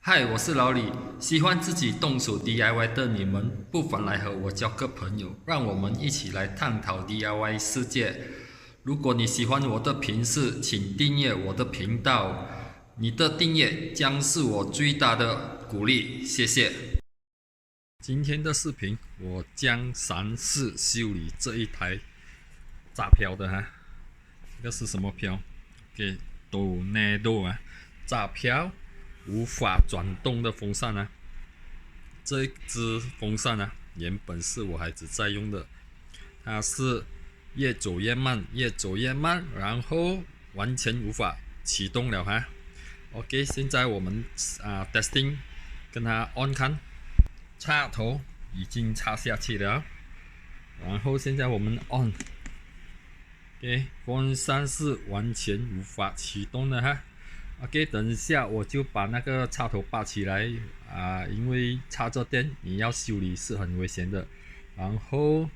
嗨，我是老李。喜欢自己动手 DIY 的你们，不妨来和我交个朋友，让我们一起来探讨 DIY 世界。如果你喜欢我的频次，请订阅我的频道。你的订阅将是我最大的鼓励，谢谢。今天的视频，我将尝试修理这一台炸漂的哈。这个是什么漂？给Tornado啊，炸漂。无法转动的风扇啊，这只风扇啊，原本是我孩子在用的，它是越走越慢，越走越慢，然后完全无法启动了哈。OK， 现在我们testing， 跟它 on 看，插头已经插下去了，然后现在我们 on，OK， 风扇是完全无法启动的哈。OK， 等一下我就把那个插头拔起来因为插着电，你要修理是很危险的。然后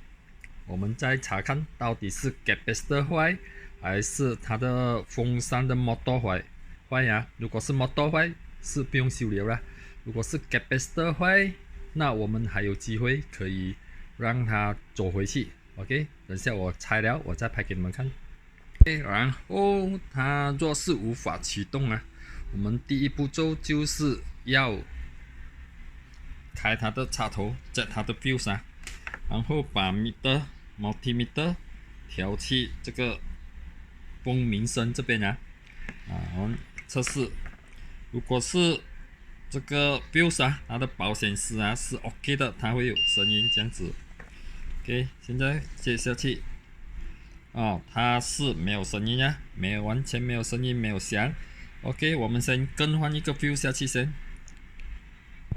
我们再查看到底是 capacitor 坏，还是它的风扇的 motor 坏呀？如果是 motor 坏，是不用修理了。如果是 capacitor 坏，那我们还有机会可以让它走回去。OK， 等一下我拆了，我再拍给你们看。然后它若是无法启动我们第一步骤就是要开它的插头，在它的 fuse然后把 multimeter 调去这个蜂鸣声这边我们测试，如果是这个 fuse它的保险丝是 OK 的，它会有声音这样子。OK， 现在接下去。它是没有声音完全没有声音，没有响。OK， 我们先更换一个 fuse 下去先。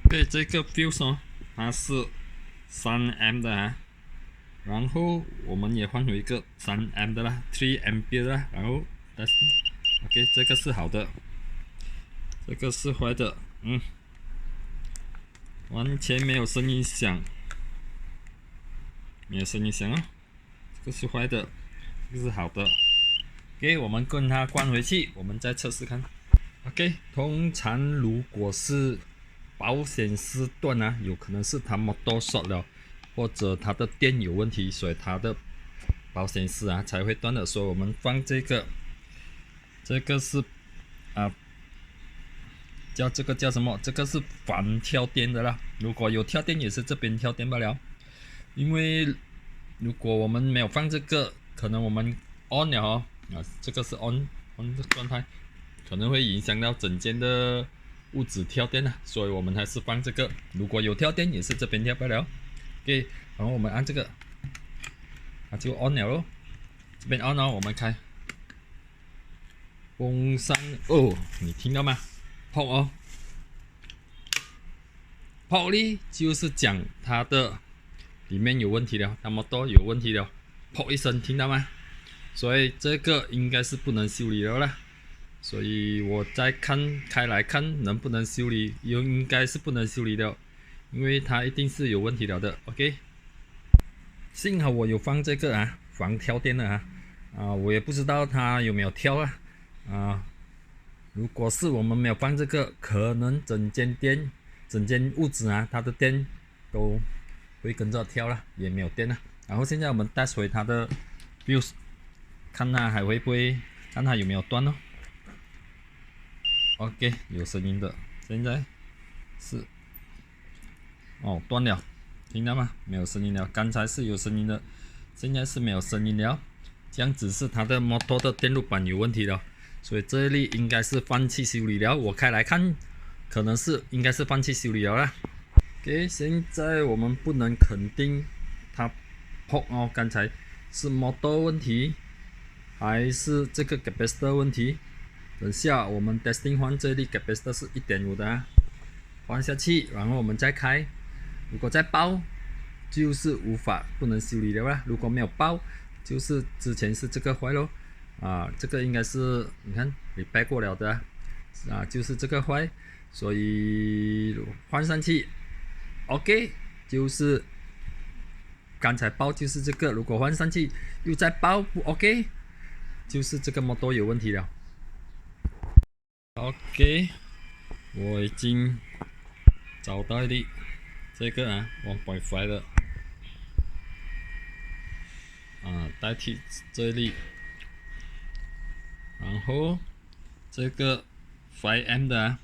OK， 这个 fuse它是3M 的然后我们也换回一个3M 的啦，3 ampere 的然后 OK， 这个是好的，这个是坏的，完全没有声音响，没有声音响这个是坏的。这是好的 ，OK， 我们跟它关回去，我们再测试看。OK， 通常如果是保险丝断有可能是它 motor short 了，或者它的电有问题，所以它的保险丝才会断的。所以我们放这个是这个叫什么？这个是反跳电的啦。如果有跳电，也是这边跳电罢了。因为如果我们没有放这个，可能我们 on 了这个是 on 的状态，可能会影响到整间的物质跳电所以我们还是放这个。如果有跳电，也是这边跳不了。OK， 然后我们按这个，它就 on 了咯。这边 on 我们开风扇你听到吗？砰砰哩，就是讲它的里面有问题了，它 motor 有问题了。砰一声，听到吗？所以这个应该是不能修理了啦。所以我再开来看能不能修理，应该是不能修理的，因为它一定是有问题了的。OK， 幸好我有放这个防跳电的我也不知道它有没有跳如果是我们没有放这个，可能整间屋子它的电都会跟着跳了，也没有电了。然后现在我们test回它的 fuse， 看它还会不会，看它有没有断OK， 有声音的，现在是断了，听到吗？没有声音了，刚才是有声音的，现在是没有声音了。这样子是它的 motor 的电路板有问题了，所以这里应该是放弃修理了。我开来看，可能是应该是放弃修理了啦。OK， 现在我们不能肯定它刚才是 motor 问题，还是这个 capacitor 问题？等下我们 testing 换这里 capacitor 是 1.5 的换下去，然后我们再开。如果再爆，就是不能修理了啦。如果没有爆，就是之前是这个坏咯这个应该是你看repair过了的就是这个坏，所以换上去 OK， 就是刚才爆就是这个，如果换上去又再爆不 OK， 就是这个 motor 有问题了。OK，我已经找到的这个1.5的代替这里，然后这个5M 的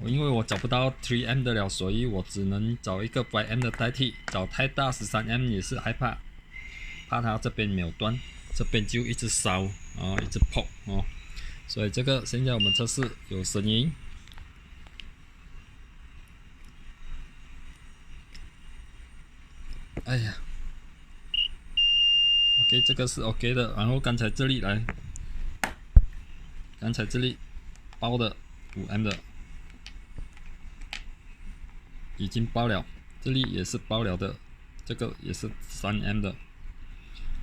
因为我找不到3M 的了，所以我只能找一个5M 的代替。找太大13M 也是害怕，怕它这边没有断，这边就一直烧一直破所以这个现在我们测试有声音。哎呀 ，OK， 这个是 OK 的。然后刚才这里爆的5M 的已经爆了，这里也是爆了的，这个也是3M 的，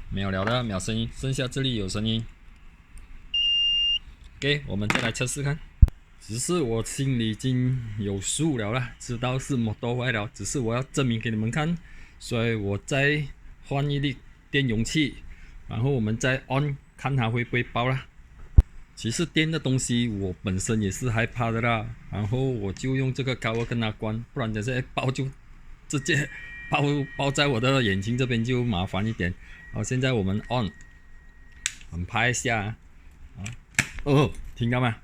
没有了的，没有声音，剩下这里有声音。OK， 我们再来测试看。只是我心里已经有数了啦，知道是摩托坏了，只是我要证明给你们看，所以我再换一粒电容器，然后我们再 on 看它会不会爆啦。其实电的东西我本身也是害怕的啦，然后我就用这个高压跟它关，不然等下爆就直接爆在我的眼睛这边就麻烦一点。好，现在我们 on， 很拍一下听到吗？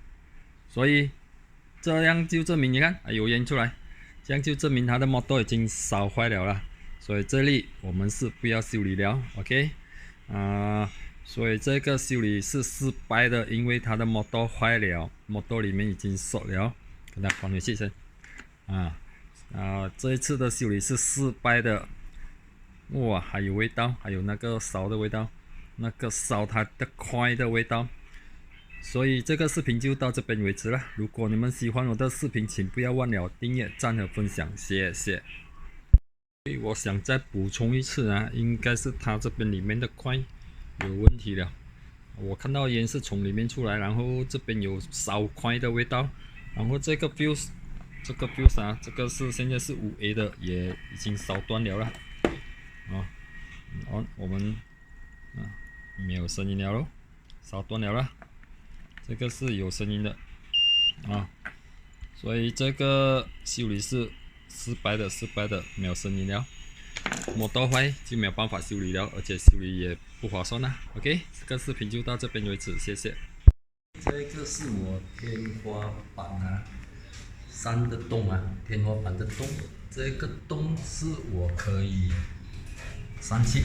所以这样就证明，你看有烟出来，这样就证明它的摩托已经烧坏了啦。所以这里我们是不要修理了 ，OK？ 所以这个修理是失败的，因为它的摩托坏了，摩托里面已经锁了，给它关回去先。这一次的修理是失败的。哇，还有味道，还有那个烧的味道，那个烧它的块的味道。所以这个视频就到这边为止了。如果你们喜欢我的视频，请不要忘了订阅、赞和分享，谢谢。我想再补充一次应该是它这边里面的块有问题了。我看到烟是从里面出来，然后这边有烧块的味道，然后这个 fuse， 这个是现在是5A 的，也已经烧断了我们没有声音了咯，烧断了这个是有声音的所以这个修理是失败的，没有声音了。摩托坏就没有办法修理了，而且修理也不划算OK， 这个视频就到这边为止，谢谢。这个是我天花板上的洞天花板的洞，这个洞是我可以上去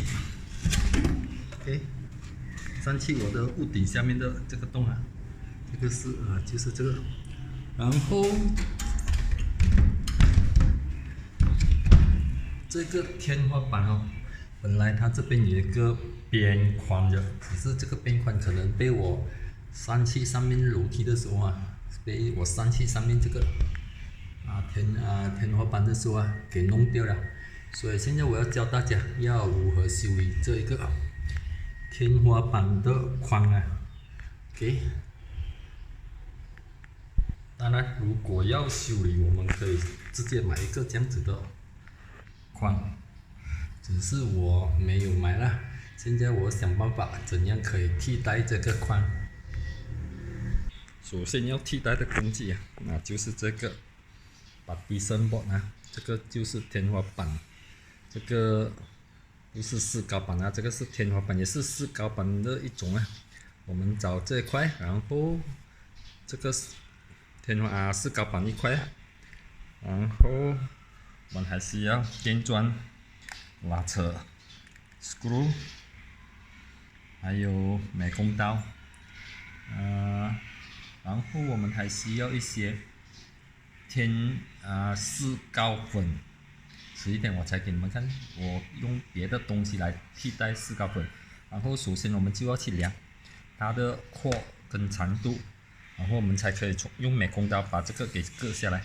，OK， 上去我的屋顶下面的这个洞这个是就是这个，然后这个天花板本来它这边有一个边框的，只是这个边框可能被我上去上面楼梯的时候被我上去上面这个天花板的时候给弄掉了，所以现在我要教大家要如何修理这一个天花板的框OK。当然，如果要修理，我们可以直接买一个这样子的框，只是我没有买啦。现在我想办法怎样可以替代这个框。首先要替代的工具那就是这个partition board这个就是天花板，这个不是石膏板这个是天花板，也是石膏板的一种我们找这一块，然后这个石膏板一块然后我们还需要电钻、拉扯、screw， 还有美工刀，然后我们还需要一些石膏粉。迟一点我才给你们看，我用别的东西来替代石膏粉。然后首先我们就要去量它的阔跟长度，然后我们才可以用美工刀把这个给割下来。